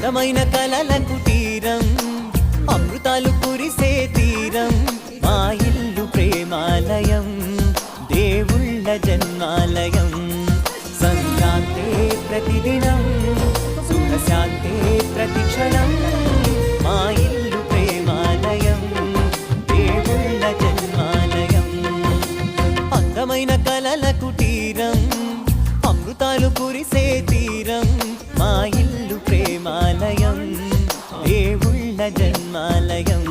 అందమైన కలల కుటీరం అమృతాలు కురిసే తీరం మా ఇల్లు ప్రేమాలయం దేవుళ్ళ జన్మాలయం సంక్రాంతే ప్రతిదినం సుఖశాంతే ప్రతిక్షణం మా ఇల్లు ప్రేమాలయం దేవుళ్ళ జన్మాలయం అందమైన కలల కుటీరం అమృతాలు కురిసే తీరం మా ఇల్లు ప్రేమాలయం దేవుళ్ళ జన్మాలయం